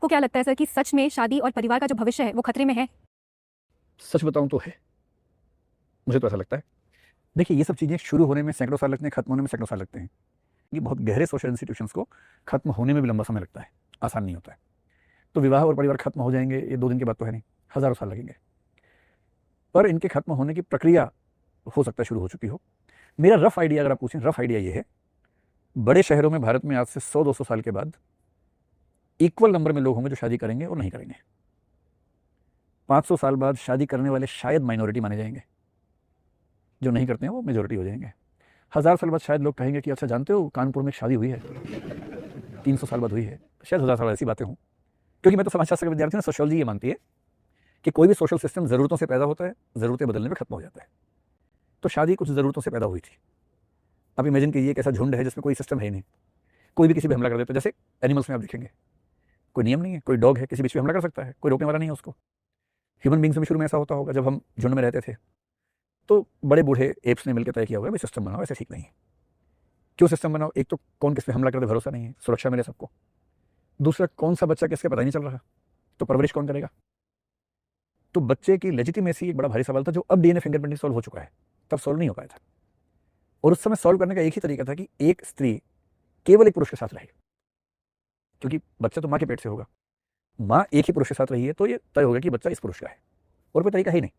आपको क्या लगता है सर कि सच में शादी और परिवार का जो भविष्य है वो खतरे में है? सच बताऊं तो है, मुझे तो ऐसा लगता है। देखिए, ये सब चीज़ें शुरू होने में सैकड़ों साल लगते हैं, खत्म होने में सैकड़ों साल लगते हैं। ये बहुत गहरे सोशल इंस्टीट्यूशंस को खत्म होने में भी लंबा समय लगता है, आसान नहीं होता है। तो विवाह और परिवार खत्म हो जाएंगे, ये 2 दिन की बात तो है नहीं, हज़ारों साल लगेंगे। पर इनके खत्म होने की प्रक्रिया हो सकता है शुरू हो चुकी हो। मेरा रफ आइडिया, अगर आप पूछें, रफ आइडिया ये है, बड़े शहरों में भारत में आज से 100-200 साल के बाद इक्वल नंबर में लोग होंगे जो शादी करेंगे और नहीं करेंगे। 500 साल बाद शादी करने वाले शायद माइनॉरिटी माने जाएंगे, जो नहीं करते हैं वो मेजोरिटी हो जाएंगे। 1000 साल बाद शायद लोग कहेंगे कि अच्छा, जानते हो कानपुर में एक शादी हुई है, 300 साल बाद हुई है। शायद 1000 साल बाद ऐसी बातें हों, क्योंकि मैं तो समाजशास्त्र का विद्यार्थी हूँ। सोशियोलॉजी ये मानती है कि कोई भी सोशल सिस्टम ज़रूरतों से पैदा होता है, ज़रूरतें बदलने में खत्म हो जाता है। तो शादी कुछ ज़रूरतों से पैदा हुई थी। आप इमेजिन कीजिए, एक ऐसा झुंड है जिसमें कोई सिस्टम है ही नहीं, कोई भी किसी पे हमला कर देता है। जैसे एनिमल्स में आप देखेंगे, कोई नियम नहीं है, कोई डॉग है किसी बीच में हमला कर सकता है, कोई रोकने वाला नहीं है उसको। ह्यूमन बींग्स में शुरू में ऐसा होता होगा, जब हम झुंड में रहते थे तो बड़े बूढ़े एप्स ने मिलकर तय किया होगा भाई सिस्टम बनाओ, ऐसे ठीक नहीं है। क्यों सिस्टम बनाओ? एक तो कौन किस पे हमला कर दे भरोसा नहीं है, सुरक्षा मिले सबको। दूसरा, कौन सा बच्चा किसके पता ही नहीं चल रहा, तो परवरिश कौन करेगा? तो बच्चे की लेजिटिमेसी एक बड़ा भारी सवाल था, जो अब डीएनए फिंगरप्रिंटिंग सॉल्व हो चुका है, तब सॉल्व नहीं हो पाया था। और उस समय सॉल्व करने का एक ही तरीका था कि एक स्त्री केवल एक पुरुष के साथ रहे, क्योंकि बच्चा तो माँ के पेट से होगा। माँ एक ही पुरुष के साथ रही है तो ये तय हो गया कि बच्चा इस पुरुष का है, और कोई तरीका ही नहीं।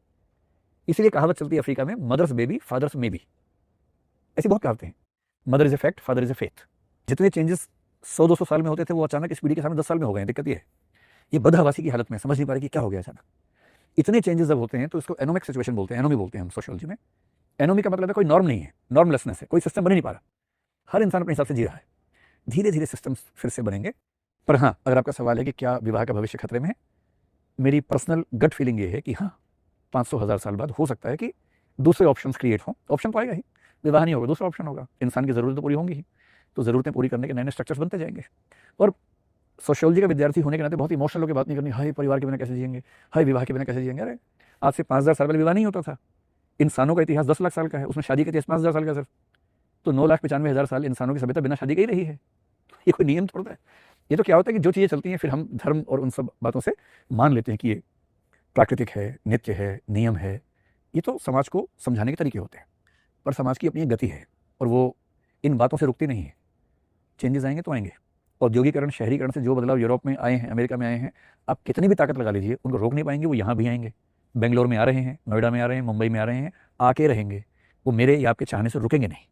इसीलिए कहावत चलती है अफ्रीका में, mother's baby father's maybe. ऐसी बहुत कहावतें हैं। Mother is a fact, father is a faith. जितने चेंजेस 100-200 साल में होते थे वो अचानक इस पीढ़ी के सामने 10 साल में हो गए हैं। दिक्कत ये है, ये बदहवासी की हालत में समझ नहीं पा रहे कि क्या हो गया अचानक। इतने चेंजेस जब होते हैं तो इसको एनोमिक सिचुएशन बोलते हैं, एनोमी बोलते हैं हम सोशियोलॉजी में। एनोमी का मतलब है कोई नॉर्म नहीं है, नॉर्मलेसनेस है, कोई सिस्टम बन ही नहीं पा रहा, हर इंसान अपने हिसाब से जी रहा है। धीरे धीरे सिस्टम्स फिर से बनेंगे। पर हाँ, अगर आपका सवाल है कि क्या विवाह का भविष्य खतरे में है, मेरी पर्सनल गट फीलिंग ये है कि हाँ, 500-1000 साल बाद हो सकता है कि दूसरे ऑप्शंस क्रिएट हों। ऑप्शन तो आएगा ही, विवाह नहीं होगा, दूसरा ऑप्शन होगा। इंसान की ज़रूरतें तो पूरी होंगी ही, तो ज़रूरतें पूरी करने के नए नए स्ट्रक्चर्स बनते जाएंगे। और सोशियोलॉजी का विद्यार्थी होने के नाते बहुत इमोशनल होकर बात नहीं करनी, हाय परिवार के बिना कैसे जिएंगे, हाय विवाह के बिना कैसे जिएंगे। अरे, आज से 5000 साल पहले विवाह नहीं होता था। इंसानों का इतिहास 10 लाख साल का है, उसमें शादी का इतिहास 5000 साल का सिर्फ। तो 9,95,000 साल इंसानों की सभ्यता बिना शादी के ही रही है। ये कोई नियम थोड़ा है। ये तो क्या होता है कि जो चीज़ें चलती हैं फिर हम धर्म और उन सब बातों से मान लेते हैं कि ये प्राकृतिक है, नित्य है, नियम है। ये तो समाज को समझाने के तरीके होते हैं, पर समाज की अपनी एक गति है और वो इन बातों से रुकती नहीं है। चेंजेस आएंगे तो आएंगे। औद्योगिकरण, शहरीकरण से जो बदलाव यूरोप में आए हैं, अमेरिका में आए हैं, आप कितनी भी ताकत लगा लीजिए उनको रोक नहीं पाएंगे। वो यहाँ भी आएंगे, बेंगलोर में आ रहे हैं, नोएडा में आ रहे हैं, मुंबई में आ रहे हैं, आके रहेंगे। वो मेरे या आपके चाहने से रुकेंगे नहीं।